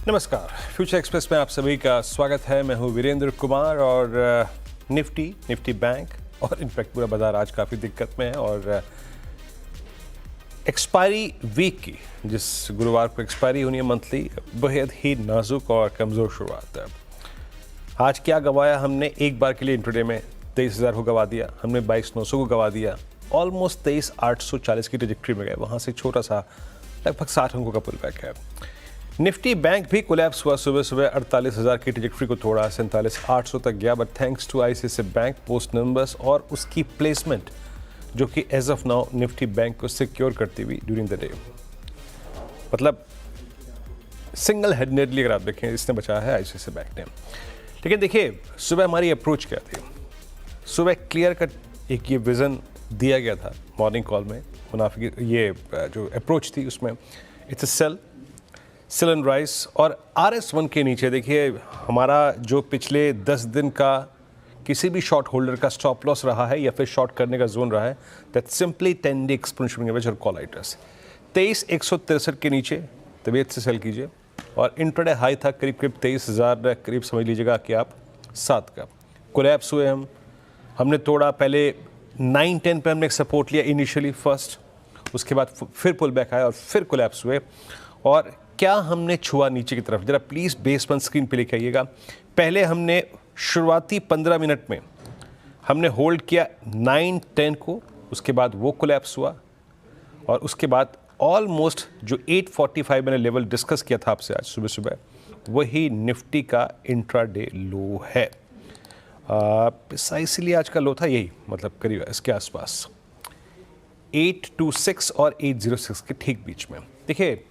नमस्कार, future express में आप सभी का स्वागत है। मैं हूं वीरेंद्र कुमार और निफ्टी बैंक और इनफैक्ट पूरा बाजार आज काफ़ी दिक्कत में है और एक्सपायरी वीक की, जिस गुरुवार को एक्सपायरी होनी है मंथली, बेहद ही नाजुक और कमज़ोर शुरुआत है। आज क्या गंवाया हमने? एक बार के लिए इंट्राडे में 23,000 को गंवा दिया, हमने 22,900 को गंवा दिया, ऑलमोस्ट 23,840 की ट्रैजेक्टरी में गए। वहाँ से छोटा सा लगभग 60 अंकों का पुल बैक है। निफ्टी बैंक भी कोलैप्स हुआ, सुबह सुबह 48,000 की ट्रैजेक्टरी को तोड़ा, 47,800 तक गया, but thanks to ICICI bank post numbers और उसकी प्लेसमेंट जो कि as of now Nifty bank को सिक्योर करती हुई ड्यूरिंग द डे, मतलब सिंगल हैंडेडली अगर आप देखें इसने बचाया है आईसीआईसीआई बैंक ने। लेकिन देखिए सुबह हमारी अप्रोच क्या थी? सुबह क्लियर कट एक ये विज़न दिया गया था मॉर्निंग कॉल में, मुनाफे की ये जो अप्रोच थी उसमें it's a sell and rise. और RS1 के नीचे देखिए हमारा जो पिछले 10 दिन का किसी भी शॉर्ट होल्डर का स्टॉप लॉस रहा है या फिर शॉर्ट करने का जोन रहा है, that simply 10 day exponential average और कॉल आइटर्स 23,163 के नीचे तबीयत से सेल कीजिए। और इंट्राडे हाई था करीब 23,000, करीब समझ लीजिएगा कि आप 7 का। कोलैप्स हुए हमने तोड़ा, पहले 9-10 पे हमने सपोर्ट लिया इनिशियली फर्स्ट, उसके बाद फिर पुल बैक आया और फिर कोलैप्स हुए। और क्या हमने छुआ नीचे की तरफ? जरा प्लीज़ बेस वन स्क्रीन पे लेके आइएगा। पहले हमने शुरुआती 15 मिनट में हमने होल्ड किया 9-10 को, उसके बाद वो कोलैप्स हुआ और उसके बाद ऑलमोस्ट जो 845 मैंने लेवल डिस्कस किया था आपसे आज सुबह सुबह, वही निफ्टी का इंट्राडे लो है। प्रिसाइसली आज का लो था यही, मतलब करीब इसके आसपास 826 और 806 के ठीक बीच में। देखिए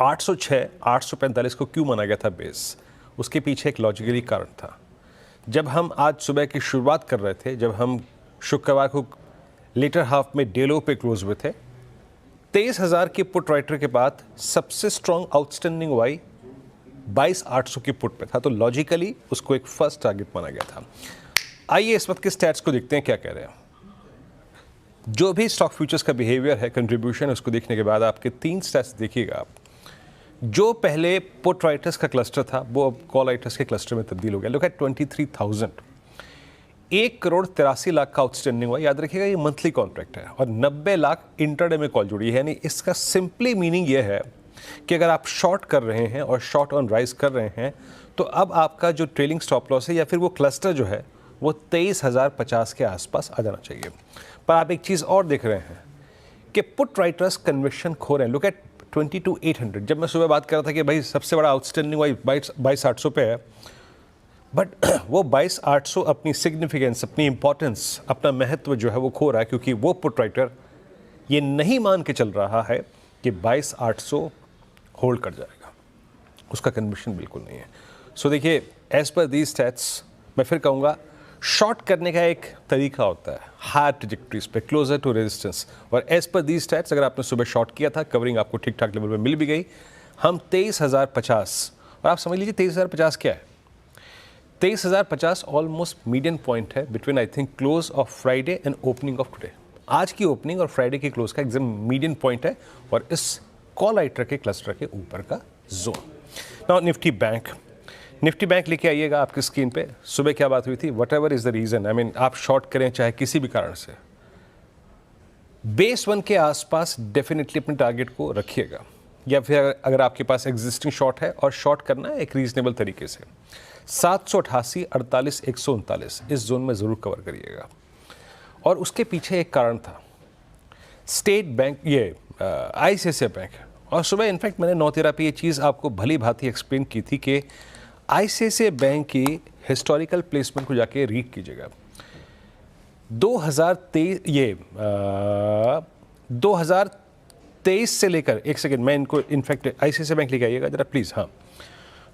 806, 845 को क्यों माना गया था बेस? उसके पीछे एक लॉजिकली कारण था। जब हम आज सुबह की शुरुआत कर रहे थे, जब हम शुक्रवार को लेटर हाफ में डे लो पे क्लोज हुए थे, 23,000 की पुट राइटर के बाद सबसे स्ट्रॉन्ग आउटस्टैंडिंग वाई 22,800 की पुट पे था, तो लॉजिकली उसको एक फर्स्ट टारगेट माना गया था। आइए इस वक्त के स्टैट्स को देखते हैं क्या कह रहे हैं। जो भी स्टॉक फ्यूचर्स का बिहेवियर है, कंट्रीब्यूशन, उसको देखने के बाद आपके 3 स्टैट्स देखिएगा आप। जो पहले पुट राइटर्स का क्लस्टर था वो अब कॉल राइटर्स के क्लस्टर में तब्दील हो गया। लुक एट 23,000, 1,83,00,000 का आउटस्टैंडिंग हुआ। याद रखिएगा ये मंथली कॉन्ट्रैक्ट है और 90 लाख इंटरडे में कॉल जुड़ी है। यानी इसका सिंपली मीनिंग ये है कि अगर आप शॉर्ट कर रहे हैं और शॉर्ट ऑन राइज कर रहे हैं तो अब आपका जो ट्रेलिंग स्टॉप लॉस है या फिर वो क्लस्टर जो है वो 23,050 के आसपास आ जाना चाहिए। पर आप एक चीज़ और देख रहे हैं कि पुट राइटर्स कन्विक्शन खो रहे हैं। Look at 22,800। जब मैं सुबह बात कर रहा था कि भाई सबसे बड़ा आउटस्टैंडिंग वाई 22,800 पे है, बट वो 22,800 अपनी सिग्निफिकेंस, अपनी इंपॉर्टेंस, अपना महत्व जो है वो खो रहा है, क्योंकि वो पुट राइटर ये नहीं मान के चल रहा है कि 22,800 होल्ड कर जाएगा। उसका कन्विक्शन बिल्कुल नहीं है। सो देखिए एज पर दीज स्टैट्स मैं फिर कहूँगा शॉर्ट करने का एक तरीका होता है हायर ट्रैजेक्टरीज पे, क्लोजर टू रेजिस्टेंस। और एज पर दीज स्टैट्स अगर आपने सुबह शॉर्ट किया था, कवरिंग आपको ठीक ठाक लेवल में मिल भी गई। हम 23,050, और आप समझ लीजिए 23,050 क्या है? 23,050 ऑलमोस्ट मीडियन पॉइंट है between I think close of Friday and opening of today. आज की ओपनिंग और फ्राइडे की क्लोज का एग्जाम मीडियन पॉइंट है और इस कॉल राइटर के क्लस्टर के ऊपर का जोन। नाउ निफ्टी बैंक लेके आइएगा आपकी स्क्रीन पे। सुबह क्या बात हुई थी? Whatever is the reason, I mean आप शॉर्ट करें चाहे किसी भी कारण से, बेस वन के आसपास डेफिनेटली अपने टारगेट को रखिएगा। या फिर अगर आपके पास एग्जिस्टिंग शॉर्ट है और शॉर्ट करना है एक रीजनेबल तरीके से, 788, 48, 139 इस जोन में ज़रूर कवर करिएगा। और उसके पीछे एक कारण था, स्टेट बैंक, ये आईसीआईसीआई बैंक। और सुबह इनफैक्ट मैंने 9:13 पे ये चीज़ आपको भली भांति एक्सप्लेन की थी कि आईसीआईसीआई बैंक की हिस्टोरिकल प्लेसमेंट को जाके रीड कीजिएगा। 2023 से लेकर, एक सेकेंड मैं इनको इनफैक्ट आईसीआईसीआई बैंक लेके आइएगा जरा प्लीज़। हाँ,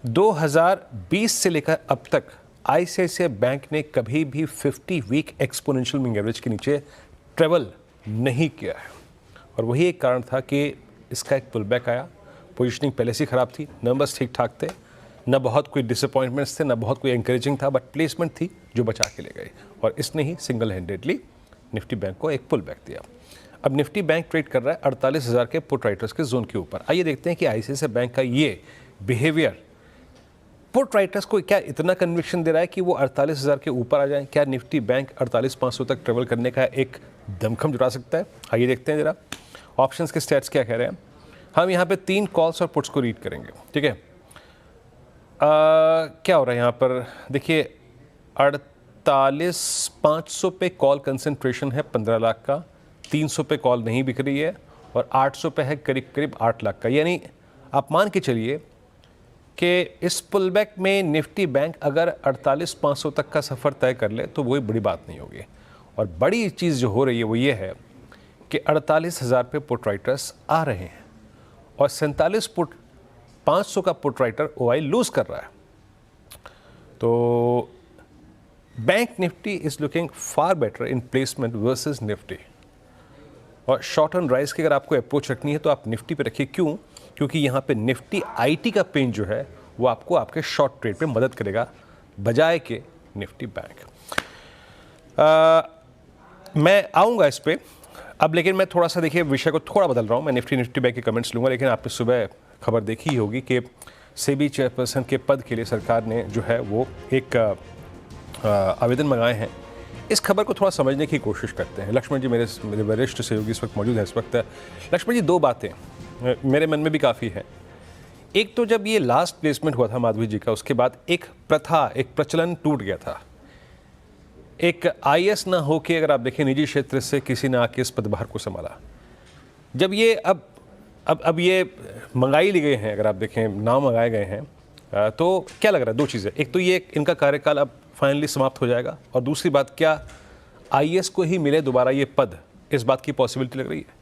2020 से लेकर अब तक आईसीआईसीआई बैंक ने कभी भी 50 वीक एक्सपोनेंशियल मूविंग एवरेज के नीचे ट्रेवल नहीं किया है। और वही एक कारण था कि इसका एक पुल बैक आया। पोजीशनिंग पहले से ख़राब थी, नंबर्स ठीक ठाक थे, न बहुत कोई डिसअपॉइंटमेंट्स थे, न बहुत कोई एनकरेजिंग था, बट प्लेसमेंट थी जो बचा के ले गई। और इसने ही सिंगल हैंडेडली निफ्टी बैंक को एक पुल बैक दिया। अब निफ्टी बैंक ट्रेड कर रहा है 48,000 के पुट राइटर्स के जोन के ऊपर। आइए देखते हैं कि आईसीआईसीआई बैंक का ये बिहेवियर पुट राइटर्स को क्या इतना कन्विक्शन दे रहा है कि वो 48,000 के ऊपर आ जाएं? क्या निफ्टी बैंक 48,500 तक ट्रेवल करने का एक दमखम जुटा सकता है? आइए देखते हैं जरा ऑप्शंस के स्टैट्स क्या कह रहे हैं। हम यहाँ पे 3 कॉल्स और पुट्स को रीड करेंगे, ठीक है। क्या हो रहा है यहाँ पर देखिए, 48,500 पे कॉल कंसंट्रेशन है 15 लाख का, 300 पे कॉल नहीं बिक रही है और 800 पे है करीब करीब 8 लाख का। यानी आप मान के चलिए कि इस पुलबैक में निफ्टी बैंक अगर 48,500 तक का सफ़र तय कर ले तो वही बड़ी बात नहीं होगी। और बड़ी चीज़ जो हो रही है वो ये है कि 48,000 पे पुट राइटर्स आ रहे हैं और 47,500 का पुट राइटर ओआई लूज कर रहा है। तो bank Nifty is looking far better in placement versus Nifty. और शॉर्ट टर्म राइज की अगर आपको अप्रोच रखनी है तो आप निफ्टी पे रखिए। क्यों? क्योंकि यहाँ पे निफ्टी आईटी का पेन जो है वो आपको आपके शॉर्ट ट्रेड पे मदद करेगा बजाय के निफ्टी बैंक। मैं आऊँगा इस पर अब, लेकिन मैं थोड़ा सा देखिए विषय को थोड़ा बदल रहा हूँ। मैं निफ्टी बैंक के कमेंट्स लूँगा, लेकिन आपने सुबह खबर देखी ही होगी कि सेबी चेयरपर्सन के पद के लिए सरकार ने जो है वो एक आवेदन मंगाए हैं। इस खबर को थोड़ा समझने की कोशिश करते हैं। लक्ष्मण जी मेरे वरिष्ठ सहयोगी इस वक्त मौजूद हैं। इस वक्त लक्ष्मण जी, 2 बातें मेरे मन में भी काफ़ी हैं। एक तो जब ये लास्ट प्लेसमेंट हुआ था माधवी जी का, उसके बाद एक प्रथा, एक प्रचलन टूट गया था। एक आईएएस ना हो के अगर आप देखें निजी क्षेत्र से किसी ने आके इस पदभार को संभाला। जब ये अब ये मंगाई ली गए हैं, अगर आप देखें नाम मंगाए गए हैं, तो क्या लग रहा है? 2 चीज़ें। एक तो ये इनका कार्यकाल अब फाइनली समाप्त हो जाएगा, और दूसरी बात, क्या आईएएस को ही मिले दोबारा ये पद, इस बात की पॉसिबिलिटी लग रही है?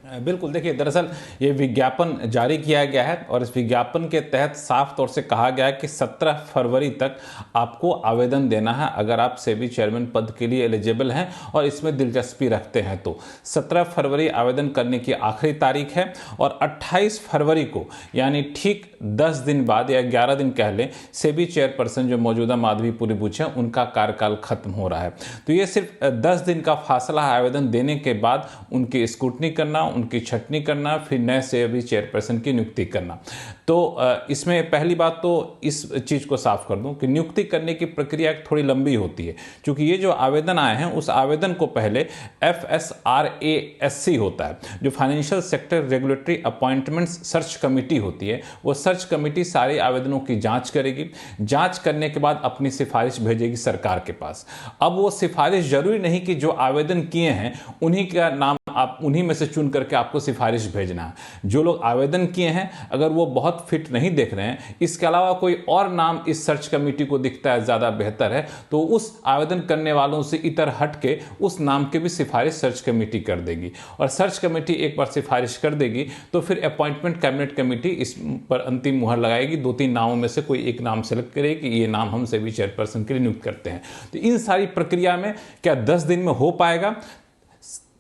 बिल्कुल, देखिए दरअसल ये विज्ञापन जारी किया गया है और इस विज्ञापन के तहत साफ तौर से कहा गया है कि 17 फरवरी तक आपको आवेदन देना है अगर आप सेबी चेयरमैन पद के लिए एलिजिबल हैं और इसमें दिलचस्पी रखते हैं। तो 17 फरवरी आवेदन करने की आखिरी तारीख है और 28 फरवरी को यानी ठीक 10 दिन बाद या 11 दिन कह लें, सेबी चेयरपर्सन जो मौजूदा माधवी पुरीबुच हैं उनका कार्यकाल खत्म हो रहा है। तो ये सिर्फ 10 दिन का फासला है आवेदन देने के बाद उनकी स्क्रूटनी करना, उनकी छटनी करना, फिर नए सेबी चेयरपर्सन की नियुक्ति करना। तो इसमें पहली बात तो इस चीज़ को साफ कर दूं कि नियुक्ति करने की प्रक्रिया थोड़ी लंबी होती है, क्योंकि ये जो आवेदन आए हैं उस आवेदन को पहले FSRASC होता है, जो financial sector regulatory appointments search committee होती है। वो सर्च कमेटी सारे आवेदनों की जांच करेगी। जांच करने के बाद अपनी सिफारिश भेजेगी सरकार के पास। अब वो सिफारिश जरूरी नहीं कि जो आवेदन किए हैं उन्हीं का नाम, आप उन्हीं में से चुन करके आपको सिफारिश भेजना है। जो लोग आवेदन किए हैं अगर वो बहुत फिट नहीं देख रहे हैं, इसके अलावा कोई और नाम इस सर्च कमेटी को दिखता है ज़्यादा बेहतर है, तो उस आवेदन करने वालों से इतर हट के उस नाम की भी सिफारिश सर्च कमेटी कर देगी। और सर्च कमेटी एक बार सिफारिश कर देगी तो फिर अपॉइंटमेंट कैबिनेट कमेटी इस पर अंतिम मुहर लगाएगी। 2-3 नामों में से कोई एक नाम सेलेक्ट करेगी कि ये नाम हम सेबी चेयरपर्सन के लिए नियुक्त करते हैं। तो इन सारी प्रक्रिया में क्या 10 दिन में हो पाएगा?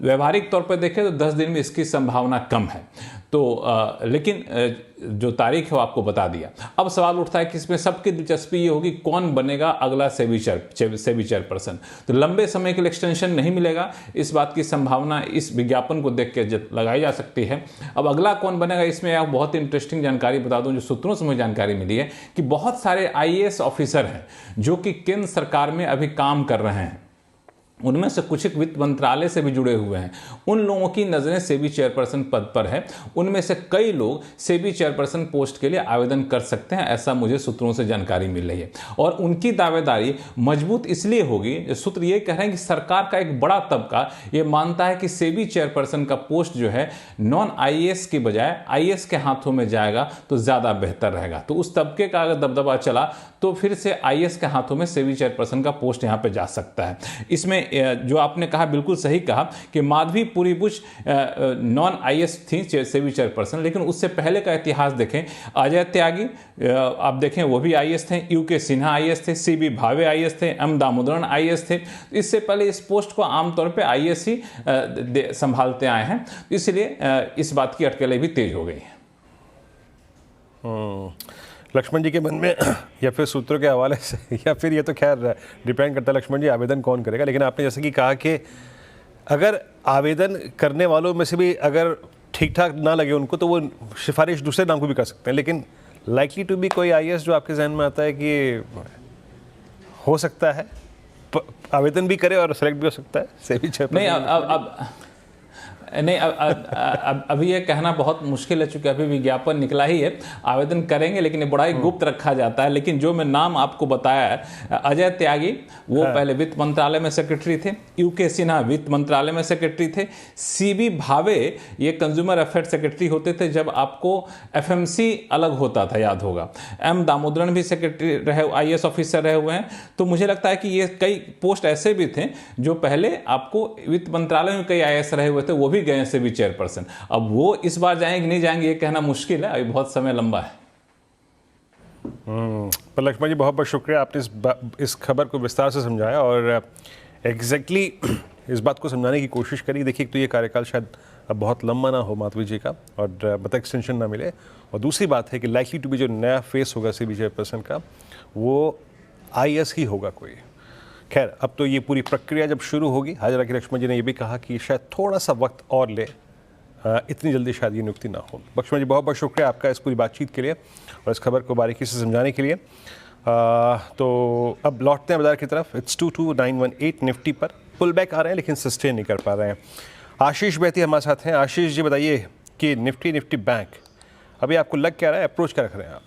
व्यवहारिक तौर पर देखें तो 10 दिन में इसकी संभावना कम है। तो लेकिन जो तारीख है वो आपको बता दिया। अब सवाल उठता है कि इसमें सबकी दिलचस्पी ये होगी कौन बनेगा अगला सेबी चेयरपर्सन। तो लंबे समय के लिए एक्सटेंशन नहीं मिलेगा, इस बात की संभावना इस विज्ञापन को देख के लगाई जा सकती है। अब अगला कौन बनेगा, इसमें आप बहुत इंटरेस्टिंग जानकारी बता दूं, जो सूत्रों से मुझे जानकारी मिली है कि बहुत सारे IAS ऑफिसर हैं जो कि केंद्र सरकार में अभी काम कर रहे हैं। उनमें से कुछ एक वित्त मंत्रालय से भी जुड़े हुए हैं। उन लोगों की नज़रें सेबी चेयरपर्सन पद पर है। उनमें से कई लोग सेबी चेयरपर्सन पोस्ट के लिए आवेदन कर सकते हैं, ऐसा मुझे सूत्रों से जानकारी मिल रही है। और उनकी दावेदारी मजबूत इसलिए होगी, सूत्र ये कह रहे हैं कि सरकार का एक बड़ा तबका ये मानता है कि सेबी चेयरपर्सन का पोस्ट जो है नॉन IAS की बजाय IAS के हाथों में जाएगा तो ज़्यादा बेहतर रहेगा। तो उस तबके का अगर दबदबा चला तो फिर से IAS के हाथों में सेबी चेयरपर्सन का पोस्ट यहाँ पर जा सकता है। इसमें जो आपने कहा बिल्कुल सही कहा कि माधवी पुरीबुच नॉन IAS थी सेबी चेयरपर्सन, लेकिन उससे पहले का इतिहास देखें। अजय त्यागी आप देखें वो भी IAS थे, UK सिन्हा IAS थे, CB भावे IAS थे, M दामोदरन IAS थे। इससे पहले इस पोस्ट को आमतौर पे IAS ही संभालते आए हैं, इसलिए इस बात की अटकलें भी तेज हो गई हैं। लक्ष्मण जी के मन में या फिर सूत्रों के हवाले से, या फिर ये तो खैर डिपेंड करता है लक्ष्मण जी आवेदन कौन करेगा। लेकिन आपने जैसे कि कहा कि अगर आवेदन करने वालों में से भी अगर ठीक ठाक ना लगे उनको तो वो सिफारिश दूसरे नाम को भी कर सकते हैं, लेकिन लाइकली टू बी कोई आईएएस जो आपके जहन में आता है कि हो सकता है आवेदन भी करे और सेलेक्ट भी हो सकता है सेबी चेयरपर्सन? अभी ये कहना बहुत मुश्किल है, चूंकि अभी विज्ञापन निकला ही है। आवेदन करेंगे लेकिन ये बड़ा ही गुप्त रखा जाता है। लेकिन जो मैं नाम आपको बताया है, अजय त्यागी, वो पहले वित्त मंत्रालय में सेक्रेटरी थे। यूके सिन्हा वित्त मंत्रालय में सेक्रेटरी थे। सीबी भावे ये कंज्यूमर अफेयर सेक्रेटरी होते थे जब आपको एफएमसी अलग होता था, याद होगा। एम दामोदरन भी सेक्रेटरी रहे, आईएएस ऑफिसर रहे हुए हैं। तो मुझे लगता है कि ये कई पोस्ट ऐसे भी थे जो पहले आपको वित्त मंत्रालय में कई आईएएस रहे हुए थे, वो भी गए से भी चेयरपर्सन। अब वो इस बार जाएंगे कि नहीं जाएंगे ये कहना मुश्किल है, अभी बहुत समय लंबा है। पर लक्ष्मण जी बहुत बहुत शुक्रिया, आपने इस खबर को विस्तार से समझाया और एग्जैक्टली इस बात को समझाने की कोशिश करी। देखिए, तो ये कार्यकाल शायद अब बहुत लंबा ना हो माधवी जी का और मतलब एक्सटेंशन ना मिले, और दूसरी बात है कि लाइकली टू बी जो नया फेस होगा सीबी चेयरपर्सन का वो आईएएस ही होगा कोई। खैर, अब तो ये पूरी प्रक्रिया जब शुरू होगी, हाजरा की लक्ष्मण जी ने ये भी कहा कि शायद थोड़ा सा वक्त और ले, इतनी जल्दी शायद ये नियुक्ति ना हो। लक्ष्मण जी बहुत बहुत शुक्रिया आपका इस पूरी बातचीत के लिए और इस खबर को बारीकी से समझाने के लिए। तो अब लौटते हैं बाजार की तरफ। इट्स 22918 निफ्टी पर पुल बैक आ रहे हैं लेकिन सस्टेन नहीं कर पा रहे हैं। आशीष बेहती हमारे साथ हैं। आशीष जी बताइए कि निफ्टी बैंक अभी आपको लग क्या रहा है, अप्रोच क्या रख रहे हैं आप?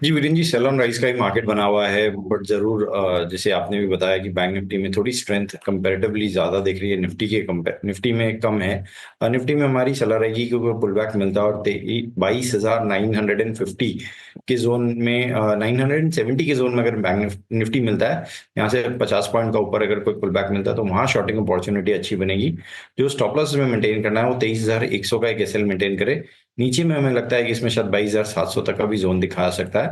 जी Virendra ji, cell on rise का एक मार्केट बना हुआ है, बट जरूर जैसे आपने भी बताया कि बैंक निफ्टी में थोड़ी स्ट्रेंथ कंपैरेटिवली ज्यादा दिख रही है, निफ्टी में कम है। निफ्टी में हमारी सलाह रहेगी क्योंकि पुल बैक मिलता है और 22,950 के जोन में 970 के जोन में अगर बैंक निफ्टी मिलता है, यहाँ से 50 पॉइंट का ऊपर अगर कोई पुल बैक मिलता है तो वहाँ शॉर्टिंग अपॉर्चुनिटी अच्छी बनेगी। जो स्टॉप लॉस में मेंटेन करना है वो 23,100 का एक एसएल मेंटेन करे। नीचे में हमें लगता है कि इसमें शायद 22,700 तक का भी जोन दिखा सकता है।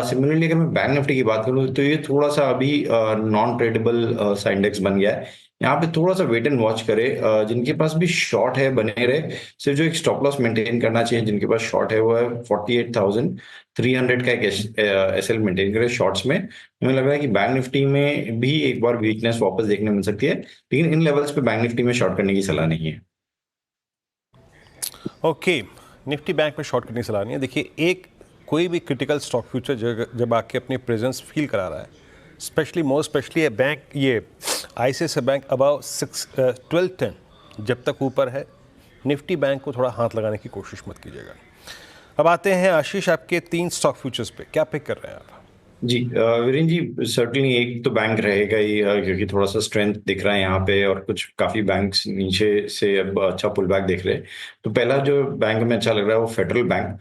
सिमिलरली अगर मैं बैंक निफ्टी की बात करूं तो ये थोड़ा सा अभी नॉन ट्रेडेबल सा इंडेक्स बन गया है। यहाँ पे थोड़ा सा वेट एंड वॉच करे। जिनके पास भी शॉर्ट है बने रहे, सिर्फ जो एक स्टॉप लॉस मेंटेन करना चाहिए। जिनके पास शॉर्ट है वो है 48,300 का एक एसएल मेंटेन करे शॉर्ट्स में। हमें लग रहा है कि बैंक निफ्टी में भी एक बार वीकनेस वापस देखने मिल सकती है, लेकिन इन लेवल्स पे बैंक निफ्टी में शॉर्ट करने की सलाह नहीं है। ओके, निफ्टी बैंक में शॉर्ट करने की सलाह नहीं है। देखिए, एक कोई भी क्रिटिकल स्टॉक फ्यूचर जब आके अपनी प्रेजेंस फील करा रहा है, स्पेशली ये बैंक, ये आईसीआईसीआई बैंक अबाउ 1210 जब तक ऊपर है, निफ्टी बैंक को थोड़ा हाथ लगाने की कोशिश मत कीजिएगा। अब आते हैं आशीष आपके 3 स्टॉक फ्यूचर्स पे, क्या पिक कर रहे हैं आप? जी वीरेंद्र जी, सर्टनली एक तो बैंक रहेगा ही, क्योंकि थोड़ा सा स्ट्रेंथ दिख रहा है यहाँ पे और कुछ काफी बैंक्स नीचे से अब अच्छा पुल बैक दिख रहे हैं। तो पहला जो बैंक में अच्छा लग रहा है वो फेडरल बैंक।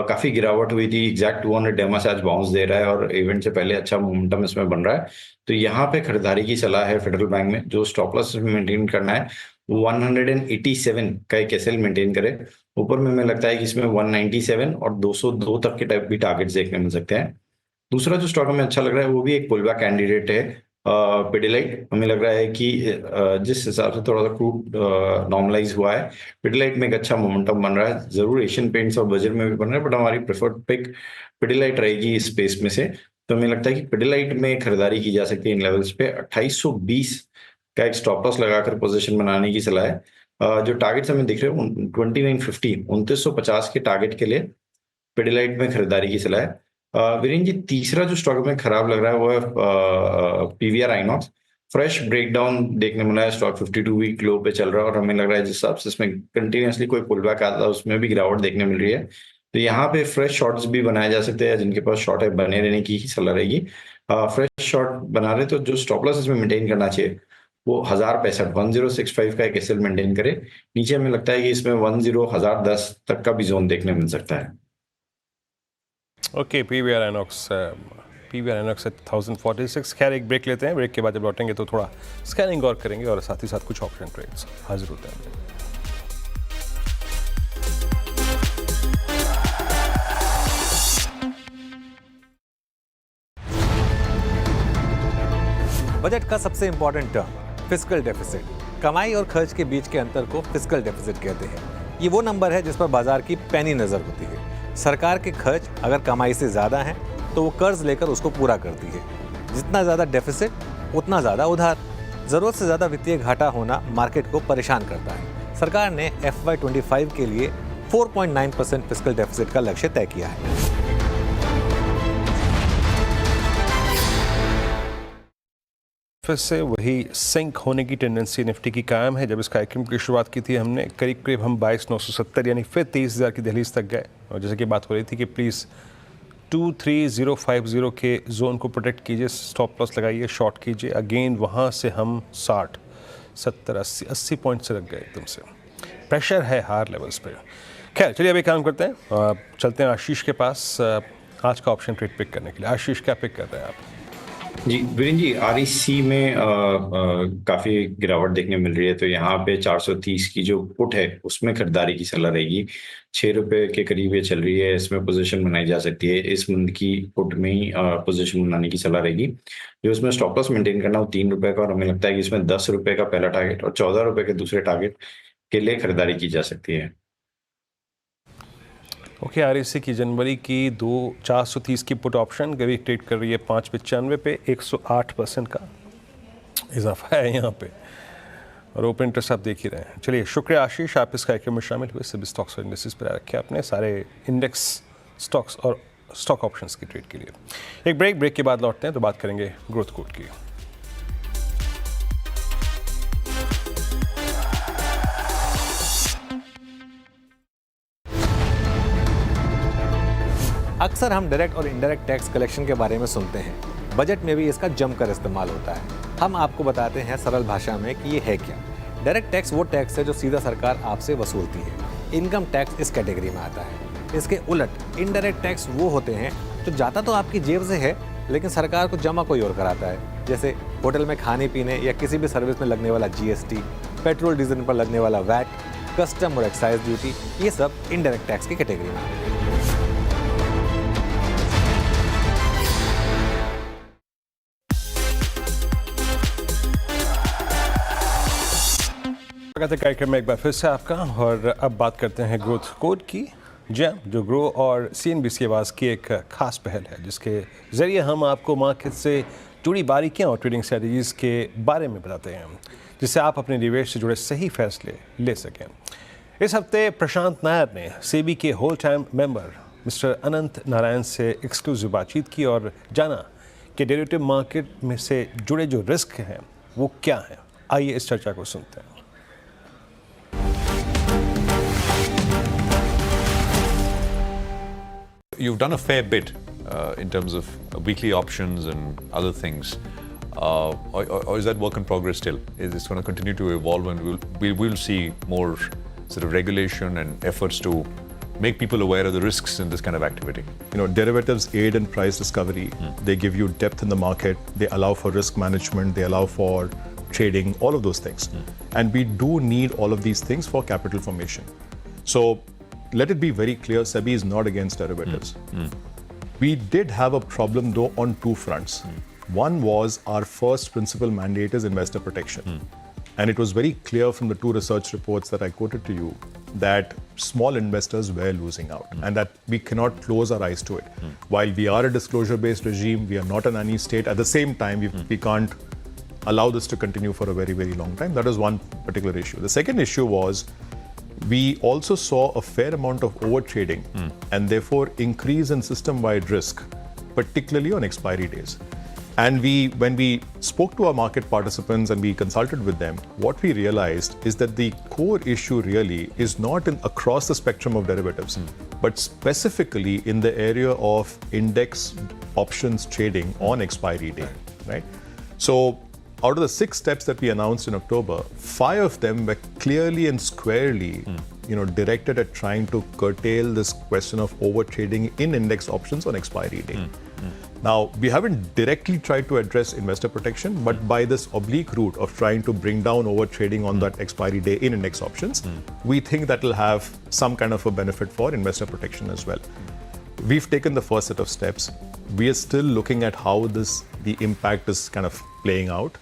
काफी गिरावट हुई थी, एग्जैक्ट 200 डेमा से आज बाउंस दे रहा है और इवेंट से पहले अच्छा मोमेंटम इसमें बन रहा है। तो यहाँ पे खरीदारी की सलाह है फेडरल बैंक में। जो स्टॉप लॉस मेंटेन करना है 187 का एक एसएल मेंटेन करे। ऊपर में हमें लगता है कि इसमें 197 और 202 तक के टाइप भी टारगेट्स देखने मिल सकते हैं। दूसरा जो स्टॉक हमें अच्छा लग रहा है वो भी एक पुलबैक कैंडिडेट है, पिडिलाइट। हमें लग रहा है कि जिस हिसाब से थोड़ा सा क्रूड नॉर्मलाइज हुआ है, पिडिलाइट में एक अच्छा मोमेंटम बन रहा है। जरूर एशियन पेंट्स और बजर में भी बन रहा है, बट हमारी प्रेफर्ड पिक पिडिलाइट रहेगी इस स्पेस में से। तो हमें लगता है कि पिडिलाइट में खरीदारी की जा सकती है इन लेवल्स पे। 2820 का एक स्टॉप लॉस लगाकर पोजीशन बनाने की सलाह है। जो टारगेट्स हमें दिख रहे हैं 2950 2950 के टारगेट के लिए पिडिलाइट में खरीदारी की सलाह है। वीरेंद्र जी, तीसरा जो स्टॉक में खराब लग रहा है वो है पीवीआर आइनॉक्स। फ्रेश ब्रेकडाउन देखने मिला है, स्टॉक 52 वीक लो पे चल रहा है और हमें लग रहा है जिस हिसाब से इसमें कंटिन्यूसली कोई पुल बैक आता है उसमें भी गिरावट देखने मिल रही है। तो यहाँ पे फ्रेश शॉर्ट्स भी बनाए जा सकते हैं। जिनके पास शॉर्ट है बने रहने की ही सलाह रहेगी। फ्रेश शॉर्ट बना रहे तो जो स्टॉप लॉस इसमें मेंटेन करना चाहिए वो 1065 का एक एसएल मेंटेन करे। नीचे हमें लगता है कि इसमें 1010 तक का भी जोन देखने मिल सकता है। Okay, PVR INOX 1046। खैर, एक ब्रेक लेते हैं। ब्रेक के बाद जब लौटेंगे तो थोड़ा स्कैनिंग और करेंगे और साथ ही साथ कुछ ऑप्शन ट्रेड्स हाजिर होते हैं। बजट का सबसे इंपॉर्टेंट टर्म फिस्कल डेफिसिट, कमाई और खर्च के बीच के अंतर को फिस्कल डेफिसिट कहते हैं। ये वो नंबर है जिस पर बाजार की पैनी नजर होती है। सरकार के खर्च अगर कमाई से ज़्यादा हैं तो वो कर्ज लेकर उसको पूरा करती है। जितना ज़्यादा डेफिसिट उतना ज़्यादा उधार। ज़रूरत से ज़्यादा वित्तीय घाटा होना मार्केट को परेशान करता है। सरकार ने FY25 के लिए 4.9% फिस्कल डेफिसिट का लक्ष्य तय किया है। फिर से वही सिंक होने की टेंडेंसी निफ्टी की कायम है। जब इस कार्यक्रम की शुरुआत की थी हमने करीब करीब हम 22,970 यानी फिर 23,000 की दहलीज तक गए, और जैसे कि बात हो रही थी कि प्लीज़ 23050 के जोन को प्रोटेक्ट कीजिए, स्टॉप लॉस लगाइए, शॉर्ट कीजिए। अगेन वहाँ से हम 60, 70, 80 पॉइंट से लग गए एकदम से। प्रेशर है हार लेवल्स पे। खैर चलिए अभी काम करते हैं, चलते हैं आशीष के पास आज का ऑप्शन ट्रेड पिक करने के लिए। आशीष क्या पिक कर रहे हैं आप? जी वीरेंद्र जी, REC में काफी गिरावट देखने मिल रही है, तो यहाँ पे 430 की जो पुट है उसमें खरीदारी की सलाह रहेगी। 6 रुपए के करीब ये चल रही है, इसमें पोजीशन बनाई जा सकती है। इस मंथ की पुट में ही पोजीशन बनाने की सलाह रहेगी। जो इसमें स्टॉप लॉस मेंटेन करना हो 3 रुपए का, और हमें लगता है कि इसमें 10 रुपए का पहला टारगेट और 14 रुपए के दूसरे टारगेट के लिए खरीदारी की जा सकती है। ओके, REC की जनवरी की 430 की पुट ऑप्शन करीब ट्रेड कर रही है 595 पे। 108% का इजाफा है यहाँ पे, और ओपन इंटरेस्ट आप देख ही रहे हैं। चलिए शुक्रिया आशीष, आप इस कार्यक्रम में शामिल हुए। सभी स्टॉक्स और इंडेक्सेस पर रखे आपने सारे इंडेक्स स्टॉक्स और स्टॉक ऑप्शंस की ट्रेड के लिए। एक ब्रेक के बाद लौटते हैं तो बात करेंगे ग्रोथ कोड की। अक्सर हम डायरेक्ट और इनडायरेक्ट टैक्स कलेक्शन के बारे में सुनते हैं, बजट में भी इसका जमकर इस्तेमाल होता है। हम आपको बताते हैं सरल भाषा में कि ये है क्या। डायरेक्ट टैक्स वो टैक्स है जो सीधा सरकार आपसे वसूलती है। इनकम टैक्स इस कैटेगरी में आता है। इसके उलट इनडायरेक्ट टैक्स वो होते हैं जो जाता तो आपकी जेब से है, लेकिन सरकार को जमा कोई और कराता है। जैसे होटल में खाने पीने या किसी भी सर्विस में लगने वाला GST, पेट्रोल डीजल पर लगने वाला VAT, कस्टम और एक्साइज ड्यूटी, ये सब इनडायरेक्ट टैक्स की कैटेगरी में आते हैं। स्वागत है कार्यक्रम में एक बार फिर से आपका, और अब बात करते हैं ग्रोथ कोड की। जैम जो ग्रो और CNBC आवाज़ की एक खास पहल है, जिसके ज़रिए हम आपको मार्केट से जुड़ी बारीकियां और ट्रेडिंग स्ट्रेटजीज़ के बारे में बताते हैं, जिससे आप अपने निवेश से जुड़े सही फैसले ले सकें। इस हफ्ते प्रशांत नायर ने सेबी के होल टाइम मेंबर मिस्टर अनंत नारायण से एक्सक्लूसिव बातचीत की और जाना कि डेरिवेटिव मार्केट में से जुड़े जो रिस्क हैं वो क्या हैं। आइए इस चर्चा को सुनते हैं। You've done a fair bit in terms of weekly options and other things. Or is that work in progress still? Is this going to continue to evolve, and we will see more sort of regulation and efforts to make people aware of the risks in this kind of activity? You know, derivatives aid in price discovery. They give you depth in the market. They allow for risk management. They allow for trading, all of those things. And we do need all of these things for capital formation. So let it be very clear, SEBI is not against derivatives. We did have a problem though on two fronts. One was our first principal mandate is investor protection. And it was very clear from the two research reports that I quoted to you that small investors were losing out and that we cannot close our eyes to it. While we are a disclosure-based regime, we are not an any state. At the same time, we can't allow this to continue for a very, very long time. That is one particular issue. The second issue was we also saw a fair amount of over trading and therefore increase in system-wide risk, particularly on expiry days. And when we spoke to our market participants and we consulted with them, what we realized is that the core issue really is not across the spectrum of derivatives, but specifically in the area of index options trading on expiry day, right? So out of the 6 steps that we announced in October, 5 of them were clearly and squarely, directed at trying to curtail this question of over trading in index options on expiry day. Now, we haven't directly tried to address investor protection, but by this oblique route of trying to bring down over trading on that expiry day in index options, we think that will have some kind of a benefit for investor protection as well. We've taken the first set of steps. We are still looking at how the impact is kind of playing out.